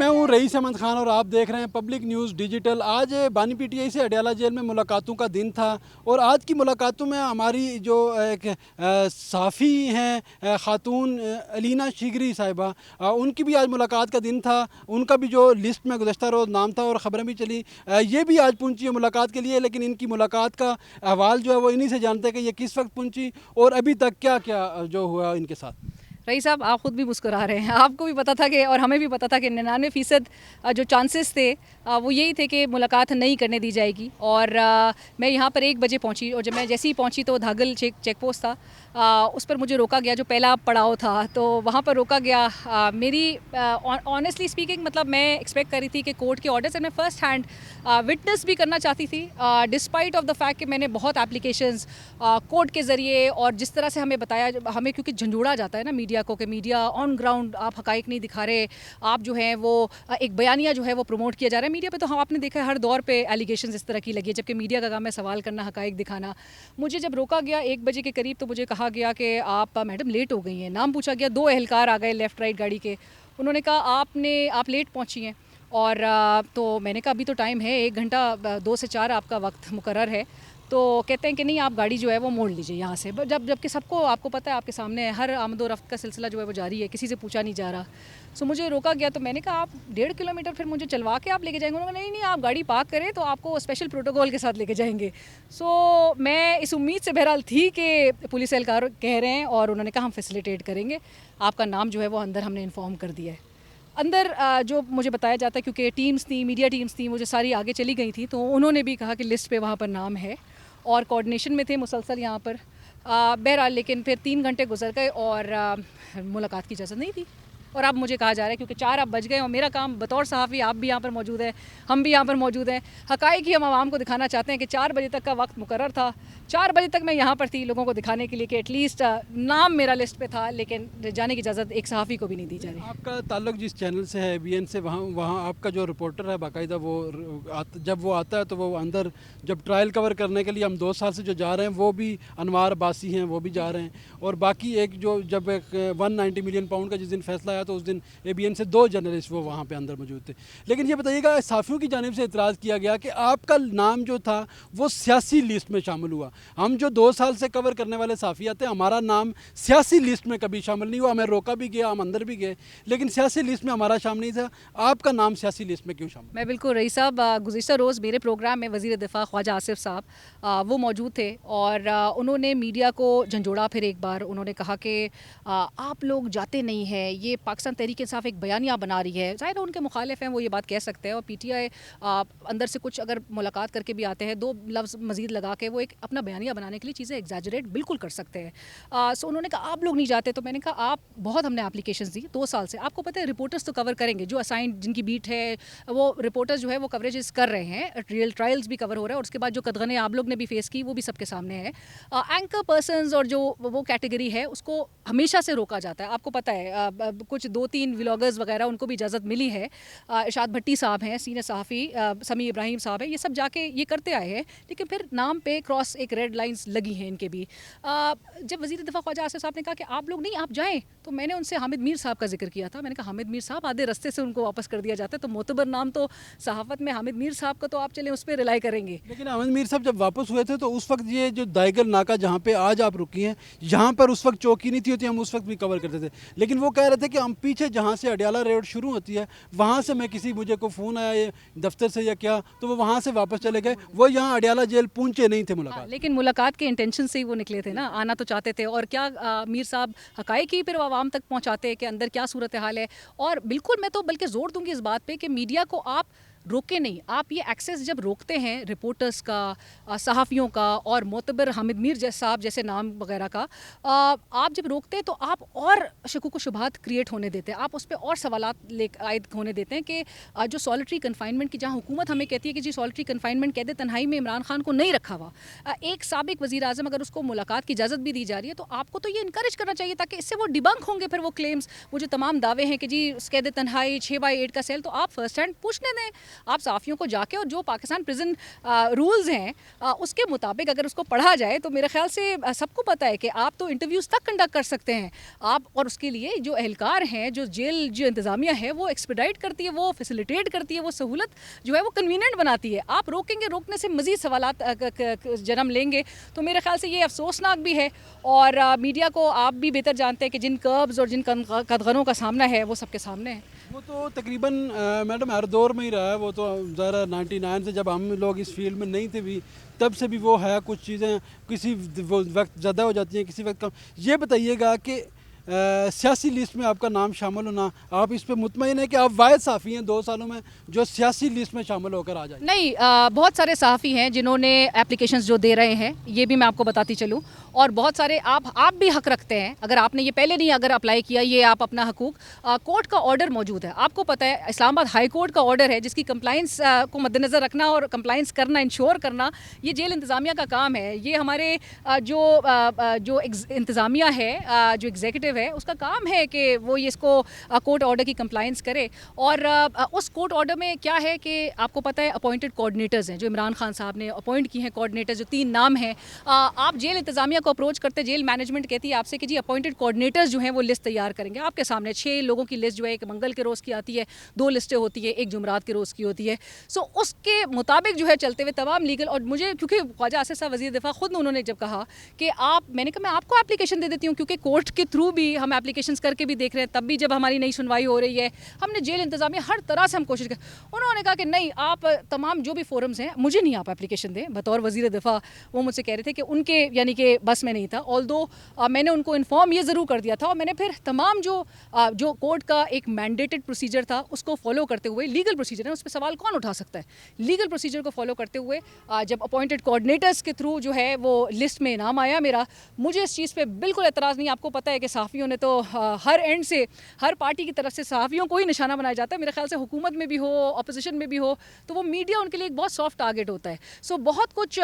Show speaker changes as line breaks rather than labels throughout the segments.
मैं हूं रईस अहमद खान और आप देख रहे हैं पब्लिक न्यूज़ डिजिटल। आज बानी पीटीआई से अडयाला जेल में मुलाकातों का दिन था और आज की मुलाकातों में हमारी जो एक सहाफ़ी हैं खातून अलीना शिगरी साहिबा, उनकी भी आज मुलाकात का दिन था। उनका भी जो लिस्ट में गुज़श्ता रोज़ नाम था और ख़बरें भी चली, ये भी आज पहुंची है मुलाकात के लिए। लेकिन इनकी मुलाकात का अहवाल जो है वो इन्हीं से जानते हैं कि ये किस वक्त पहुंची और अभी तक क्या क्या जो हुआ इनके साथ।
रईस साहब, आप खुद भी मुस्कुरा रहे हैं। आपको भी पता था कि, और हमें भी पता था कि 99% जो चांसेस थे वो यही थे कि मुलाकात नहीं करने दी जाएगी। और मैं यहाँ पर 1 बजे पहुँची और जब मैं जैसे ही पहुँची तो धागल चेक पोस्ट था, उस पर मुझे रोका गया। जो पहला पड़ाव था तो वहाँ पर रोका गया। मेरी ऑनेस्टली स्पीकिंग मतलब मैं एक्सपेक्ट कर रही थी कि कोर्ट के ऑर्डर से मैं फ़र्स्ट हैंड विटनेस भी करना चाहती थी, डिस्पाइट ऑफ द फैक्ट कि मैंने बहुत एप्लीकेशंस कोर्ट के ज़रिए और जिस तरह से हमें बताया, हमें क्योंकि झंझोड़ा जाता है ना मीडिया को कि मीडिया ऑन ग्राउंड आप हकाइक नहीं दिखा रहे, आप जो है वो एक बयानिया जो है वो प्रमोट किया जा रहा है मीडिया पे। तो हम आपने देखा है हर दौर पे एलिगेशंस इस तरह की लगी है, जबकि मीडिया का काम है सवाल करना, हकाइक दिखाना। मुझे जब रोका गया 1 बजे के करीब तो मुझे कहा गया कि आप मैडम लेट हो गई हैं। नाम पूछा गया, 2 एहलकार आ गए लेफ़्ट राइट गाड़ी के। उन्होंने कहा आप लेट पहुँची हैं। और तो मैंने कहा अभी तो टाइम है, 1 घंटा 2 से 4 आपका वक्त मुकर्रर है। तो कहते हैं कि नहीं, आप गाड़ी जो है वो मोड़ लीजिए यहाँ से। जबकि सबको आपको पता है, आपके सामने है, हर आमदो रफ्त का सिलसिला जो है वो जारी है, किसी से पूछा नहीं जा रहा। सो मुझे रोका गया तो मैंने कहा आप 1.5 किलोमीटर फिर मुझे चलवा के आप लेके जाएंगे? उन्होंने कहा नहीं, आप गाड़ी पार्क करें तो आपको स्पेशल प्रोटोकॉल के साथ लेके जाएंगे। सो मैं इस उम्मीद से बहरहाल थी कि पुलिस एहलकार कह रहे हैं और उन्होंने कहा हम फैसिलिटेट करेंगे, आपका नाम जो है वो अंदर हमने इन्फॉर्म कर दिया है। अंदर जो मुझे बताया जाता है, क्योंकि टीम्स थी, मीडिया टीम्स थी, मुझे सारी आगे चली गई थी, तो उन्होंने भी कहा कि लिस्ट पे वहाँ पर नाम है और कोऑर्डिनेशन में थे मुसलसल यहाँ पर। बहरहाल लेकिन फिर 3 घंटे गुजर गए और मुलाकात की इजाज़त नहीं थी। और अब मुझे कहा जा रहा है क्योंकि 4 अब बज गए और मेरा काम बतौर सहाफ़ी, आप भी यहाँ पर मौजूद हैं, हम भी यहाँ पर मौजूद हैं, हक़ाइक़ ही हम आवाम को दिखाना चाहते हैं कि 4 बजे तक का वक्त मुकर्रर था। 4 बजे तक मैं यहाँ पर थी लोगों को दिखाने के लिए कि एटलीस्ट नाम मेरा लिस्ट पे था, लेकिन जाने की इजाज़त एक सहाफ़ी को भी नहीं दी जा रही।
आपका ताल्लुक जिस चैनल से है, ABN से, वहाँ वहाँ आपका जो रिपोर्टर है बाकायदा वो जब वो आता है तो वो अंदर जब ट्रायल कवर करने के लिए हम 2 साल से जो जा रहे हैं वो भी अनवार अब्बासी हैं, वो भी जा रहे हैं। और बाकी एक जो जब 190 मिलियन पाउंड का जिस दिन फैसला आया तो उस दिन ABN से 2 जर्नलिस्ट वो वहाँ पे अंदर मौजूद थे। लेकिन ये बताइएगा, साफ़ियों की जानिब से इतराज़ किया गया कि आपका नाम जो था वो सियासी लिस्ट में शामिल हुआ। हम जो 2 साल से कवर करने वाले साफ़ी आते हैं, हमारा नाम सियासी लिस्ट में कभी शामिल नहीं हुआ। हमें रोका भी गया, हम अंदर भी गए, लेकिन सियासी लिस्ट में हमारा शामिल नहीं था। आपका नाम सियासी लिस्ट में क्यों शामिल?
मैं बिल्कुल, रईस साहब, गुज़िश्ता रोज़ मेरे प्रोग्राम में वज़ीर दिफ़ा ख्वाजा आसिफ साहब वो मौजूद थे और उन्होंने मीडिया को झंझोड़ा। फिर एक बार उन्होंने कहा कि आप लोग जाते नहीं हैं, ये पाकिस्तान तहरीक इंसाफ एक बयानिया बना रही है। ज़ाहिर है उनके मुखालिफ हैं, वो ये बात कह सकते हैं। और PTI अंदर से कुछ अगर मुलाकात करके भी आते हैं, 2 लफ्ज़ मज़ीद लगा के वो एक अपना बयानिया बनाने के लिए चीज़ें एग्जैजरेट बिल्कुल कर सकते हैं। सो उन्होंने कहा आप लोग नहीं जाते। तो मैंने कहा आप बहुत हमने एप्लीकेशंस दी 2 साल से, आपको पता है रिपोर्टर्स तो कवर करेंगे, जो असाइंड जिनकी बीट है वो रिपोर्टर्स जो है वो कवरेजेस कर रहे हैं, रियल ट्रायल्स भी कवर हो रहा है और उसके बाद जो कदगने आप लोग ने भी फेस की वो भी सबके सामने है। एंकर पर्सनस और जो वो कैटेगरी है उसको हमेशा से रोका जाता है। आपको पता है कुछ 2-3 व्लॉगर्स वगैरह उनको भी इजाज़त मिली है। इरशाद भट्टी साहब हैं, सीनियर सहाफ़ी, समी इब्राहिम साहब हैं, ये सब जाके ये करते आए हैं, लेकिन फिर नाम पे क्रॉस एक रेड लाइंस लगी हैं इनके भी। जब वज़ीर दिफ़ा ख्वाजा आसिफ साहब ने कहा कि आप लोग नहीं, आप जाएँ, तो मैंने उनसे हामिद मीर साहब का जिक्र किया था। मैंने कहा हामिद मीर साहब, आधे रास्ते से उनको वापस कर दिया जाता है, तो मोतबर नाम तो सहाफ़त में हामिद मीर साहब का तो आप चलें उस पर रिलाई करेंगे।
लेकिन हामिद मीर साहब जब वापस हुए थे तो उस वक्त ये जो दाइगल नाका जहाँ पे आज आप रुकी हैं, यहाँ पर उस वक्त चौकी नहीं थी होती, हम उस वक्त भी कवर करते थे। लेकिन वो कह रहे थे कि हम पीछे जहाँ से अडयाला रोड शुरू होती है वहाँ से मुझे को फ़ोन आया ये दफ्तर से या क्या, तो वो वहाँ से वापस चले गए, वो यहाँ अडयाला जेल पहुँचे नहीं थे मुलाकात।
लेकिन मुलाकात के इंटेंशन से ही वो निकले थे ना, आना तो चाहते थे। और क्या मीर साहब हकाइक ही फिर आवाम तक पहुँचाते कि अंदर क्या सूरत हाल है। और बिल्कुल मैं तो बल्कि ज़ोर दूंगी इस बात पे कि मीडिया को आप रोके नहीं, आप ये एक्सेस जब रोकते हैं रिपोर्टर्स का, सहाफ़ियों का और मोतबर हामिद मीर साहब जैसे नाम वगैरह का, आप जब रोकते हैं तो आप और शकूक व शुबहात क्रिएट होने देते हैं, आप उस पर और सवालात ले आयद होने देते हैं कि जो सॉलिटरी कन्फाइनमेंट की, जहाँ हुकूमत हमें कहती है कि जी सॉलिटरी कन्फाइनमेंट कैद तन्हाई में इमरान खान को नहीं रखा हुआ, एक साबिक वज़ीर आज़म अगर उसको मुलाकात की इजाज़त भी दी जा रही है तो आपको तो ये इनकरेज करना चाहिए ताकि इससे वो डिबंक होंगे फिर वो क्लेम्स, वो जो तमाम दावे हैं कि जी कैद तन्हाई 6/8 का सेल, तो आप फर्स्ट हैंड पूछने दें आप सहाफ़ियों को जाके और जो पाकिस्तान प्रिजन रूल्स हैं उसके मुताबिक अगर उसको पढ़ा जाए तो मेरे ख्याल से सबको पता है कि आप तो इंटरव्यूज़ तक कंडक्ट कर सकते हैं आप, और उसके लिए जो एहलकार हैं, जो जेल जो इंतज़ामिया है वो एक्सपेडाइट करती है, वो फैसिलिटेट करती है, वो सहूलत जो है वो कन्वीनियंट बनाती है। आप रोकेंगे, रोकने से मज़ीद सवालात जन्म लेंगे। तो मेरे ख्याल से ये अफसोसनाक भी है और मीडिया को आप भी बेहतर जानते हैं कि जिन कर्ब्स और जिन कदगनों का सामना है वो सबके सामने है।
वो तो तकरीबन मैडम हर दौर में ही रहा है। वो तो ज़रा 99 से जब हम लोग इस फील्ड में नहीं थे भी, तब से भी वो है। कुछ चीज़ें किसी वो वक्त ज़्यादा हो जाती हैं, किसी वक्त कम। ये बताइएगा कि सियासी लिस्ट में आपका नाम शामिल होना, आप इस पे मुतमईन है कि आप वाहिद सहाफ़ी हैं 2 सालों में जो सियासी लिस्ट में शामिल होकर आ जाए?
नहीं, बहुत सारे सहाफ़ी हैं जिन्होंने एप्लीकेशंस जो दे रहे हैं, ये भी मैं आपको बताती चलूँ। और बहुत सारे आप भी हक रखते हैं, अगर आपने ये पहले नहीं अगर अप्लाई किया, ये आप अपना हकूक़, कोर्ट का ऑर्डर मौजूद है। आपको पता है इस्लामाबाद हाई कोर्ट का ऑर्डर है जिसकी कंप्लाइंस को मद्देनज़र रखना और कंप्लाइंस करना, इंश्योर करना, ये जेल इंतज़ामिया का काम है। ये हमारे जो इंतज़ामिया है, जो एग्जीक्यूटिव है, उसका काम है कि वो ये इसको कोर्ट ऑर्डर की कंप्लाइंस करे। और उस कोर्ट ऑर्डर में क्या है कि आपको पता है अपॉइंटेड कोऑर्डिनेटर्स हैं जो इमरान खान साहब ने अपॉइंट की हैं। कोऑर्डिनेटर्स जो 3 नाम हैं, आप जेल इंतज़ामिया को अप्रोच करते, जेल मैनेजमेंट कहती है आपसे कि जी अपॉइंटेड कोऑर्डिनेटर्स जो हैं वो लिस्ट तैयार करेंगे आपके सामने। 6 लोगों की लिस्ट जो है, एक मंगल के रोज़ की आती है, 2 लिस्टें होती है, एक जुमरात के रोज़ की होती है। सो उसके मुताबिक जो है चलते हुए तमाम लीगल, और मुझे क्योंकि ख्वाजा आसिफ साहब वज़ीर दिफ़ा खुद उन्होंने जब कहा कि मैंने कहा मैं आपको एप्लीकेशन दे देती हूँ, क्योंकि कोर्ट के थ्रू भी हम एप्लीकेशंस करके भी देख रहे हैं, तब भी जब हमारी नई सुनवाई हो रही है हमने जेल इंतज़ामिया हर तरह से हम कोशिश कर। उन्होंने कहा कि नहीं, आप तमाम जो भी फोरम्स हैं मुझे नहीं आप एप्लीकेशन दें। बतौर वज़ीर दिफ़ा वो मुझसे कह रहे थे कि उनके यानी कि बस में नहीं था। ऑल्दो मैंने उनको इन्फॉर्म ये ज़रूर कर दिया था, और मैंने फिर तमाम जो कोर्ट का एक मैंडेटेड प्रोसीजर था उसको फॉलो करते हुए, लीगल प्रोसीजर है, उस पर सवाल कौन उठा सकता है, लीगल प्रोसीजर को फॉलो करते हुए जब अपॉइंटेड कोऑर्डिनेटर्स के थ्रू जो है वो लिस्ट में नाम आया मेरा, मुझे इस चीज़ पे बिल्कुल एतराज़ नहीं। आपको पता है कि सहाफ़ियों ने तो हर एंड से, हर पार्टी की तरफ से सहाफ़ियों को ही निशाना बनाया जाता है। मेरे ख्याल से हुकूमत में भी हो, अपोजिशन में भी हो, तो वो मीडिया उनके लिए एक बहुत सॉफ्ट टारगेट होता है। सो बहुत कुछ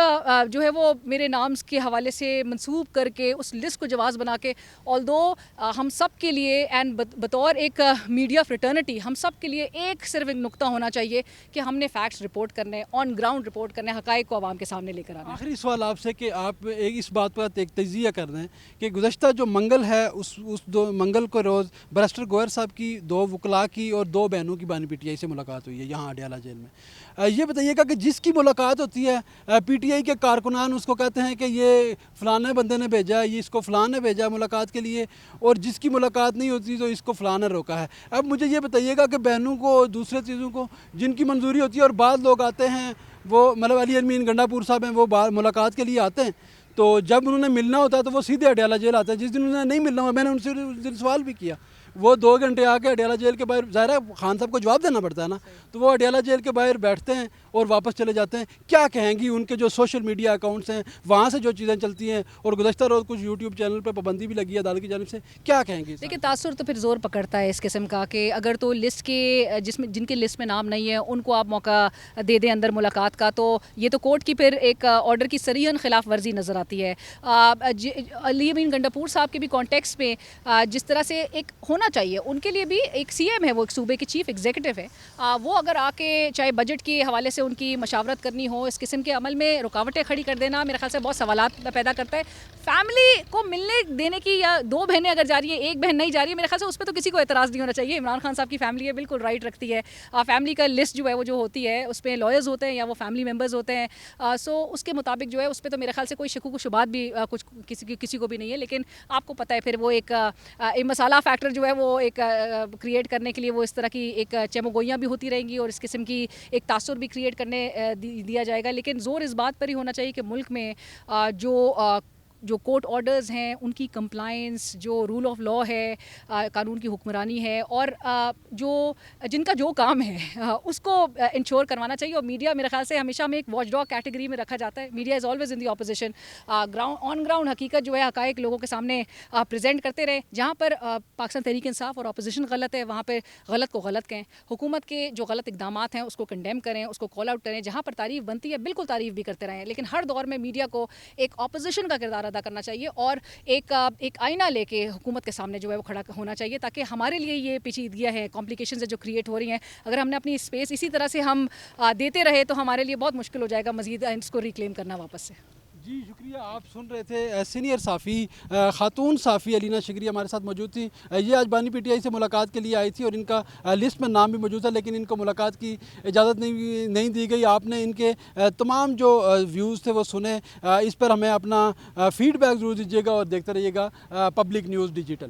जो है वो मेरे नाम्स के हवाले से मंसूब करके उस लिस्ट को जवाज़ बना के, ऑल्दो हम सब के लिए एंड बतौर एक मीडिया फ्रेटर्निटी हम सब के लिए सिर्फ एक नुक्ता होना चाहिए कि हमने फैक्ट्स रिपोर्ट करने, ऑन ग्राउंड रिपोर्ट करने, हक़ाइक़ को आवाम के सामने लेकर आना।
आखिरी सवाल आपसे कि आप एक इस बात पर एक तजिया कर दें कि गुज़श्ता जो मंगल है उस 2 मंगल को रोज़ बैरिस्टर गोहर साहब की 2 वकला की और 2 बहनों की बानी पीटीआई से मुलाकात हुई है यहाँ अडयाला जेल में। ये बताइएगा कि जिसकी मुलाकात होती है पीटीआई के कारकुनान उसको कहते हैं कि ये फ़लाने बंदे ने भेजा है, ये इसको फ़लाँ ने भेजा मुलाकात के लिए, और जिसकी मुलाकात नहीं होती तो इसको फ़लाँ ने रोका है। अब मुझे ये बताइएगा कि बहनों को, दूसरे चीज़ों को जिनकी मंजूरी होती है, और बाद लोग आते हैं वो मतलब अली अमीन गंडापुर साहब हैं, वो मुलाकात के लिए आते हैं, तो जब उन्होंने मिलना होता है तो वो सीधे अडयाला जेल आते हैं। जिस दिन उन्होंने नहीं मिलना हुआ, मैंने उनसे उस दिन सवाल भी किया, वो 2 घंटे आके अडयाला जेल के बाहर, ज़ाहिर है खान साहब को जवाब देना पड़ता है ना, तो वो अडयाला जेल के बाहर बैठते हैं और वापस चले जाते हैं। क्या कहेंगी उनके जो सोशल मीडिया अकाउंट्स हैं, वहाँ से जो चीज़ें चलती हैं, और गुज़श्ता रोज़ कुछ यूट्यूब चैनल पर पाबंदी भी लगी है अदालत की जानिब से, क्या कहेंगी?
देखिए, तासुर तो फिर ज़ोर पकड़ता है इस किस्म का कि अगर तो लिस्ट के जिनके लिस्ट में नाम नहीं है उनको आप मौका दे दें अंदर मुलाकात का, तो ये तो कोर्ट की फिर एक ऑर्डर की सरीहन खिलाफ वर्जी नज़र आती है। अली अमीन गंडापुर साहब के भी कॉन्टेक्स्ट में जिस तरह से एक होना चाहिए, उनके लिए भी एक CM है, वो एक सूबे के चीफ एग्जीक्यूटिव है, वो अगर आके चाहे बजट के हवाले से उनकी मशावरत करनी हो, इस किस्म के अमल में रुकावटें खड़ी कर देना मेरे ख्याल से बहुत सवालात पैदा करता है। फैमिली को मिलने देने की, या 2 बहनें अगर जा रही है, 1 बहन नहीं जा रही है, मेरे ख्याल से उस पर तो किसी को एतराज़ नहीं होना चाहिए। इमरान खान साहब की फैमिली है, बिल्कुल राइट रखती है। फैमिली का लिस्ट जो है वो जो होती है उस पर लॉयर्स होते हैं या वो फैमिली मेम्बर्स होते हैं, सो उसके मुताबिक जो है उस पर तो मेरे ख्याल से कोई शकूक व शुबात भी कुछ किसी को भी नहीं है। लेकिन आपको पता है फिर वो एक मसाला फैक्टर जो है वो एक क्रिएट करने के लिए वो इस तरह की एक चमगोइयाँ भी होती रहेंगी और इस किस्म की एक तासुर भी क्रिएट करने दिया जाएगा। लेकिन ज़ोर इस बात पर ही होना चाहिए कि मुल्क में जो कोर्ट ऑर्डर्स हैं उनकी कंप्लायंस, जो रूल ऑफ लॉ है, कानून की हुक्मरानी है, और जिनका जो काम है उसको इंश्योर करवाना चाहिए। और मीडिया मेरे ख्याल से हमेशा हमें एक वॉच डॉग कैटेगरी में रखा जाता है। Media is always in the opposition. On ground हकीकत जो है, हकायक लोगों के सामने प्रेजेंट करते रहे। जहाँ पर पाकिस्तान तहरीक इंसाफ और अपोजिशन गलत है, वहाँ पर गलत को गलत कहें, हुकूमत के जो गलत इकदाम हैं उसको कंडेम करें, उसको कॉल आउट करें। जहाँ पर तारीफ़ बनती है बिल्कुल तारीफ़ भी करते रहें, लेकिन हर दौर में मीडिया को एक अपोजिशन का किरदार अदा करना चाहिए और एक आईना लेके हुकूमत के सामने जो है वो खड़ा होना चाहिए, ताकि हमारे लिए ये पेचीदगियाँ हैं, कॉम्प्लिकेशंस जो क्रिएट हो रही हैं, अगर हमने अपनी स्पेस इसी तरह से हम देते रहे तो हमारे लिए बहुत मुश्किल हो जाएगा मज़ीद इसको रिक्लेम करना वापस से।
जी शुक्रिया। आप सुन रहे थे सीनियर साफ़ी ख़ातून साफ़ी अलीना शिगरी हमारे साथ मौजूद थी। ये आज बानी पीटीआई से मुलाकात के लिए आई थी और इनका लिस्ट में नाम भी मौजूद था, लेकिन इनको मुलाकात की इजाज़त नहीं दी गई। आपने इनके तमाम जो व्यूज़ थे वो सुने। इस पर हमें अपना फ़ीडबैक ज़रूर दीजिएगा और देखते रहिएगा पब्लिक न्यूज़ डिजिटल।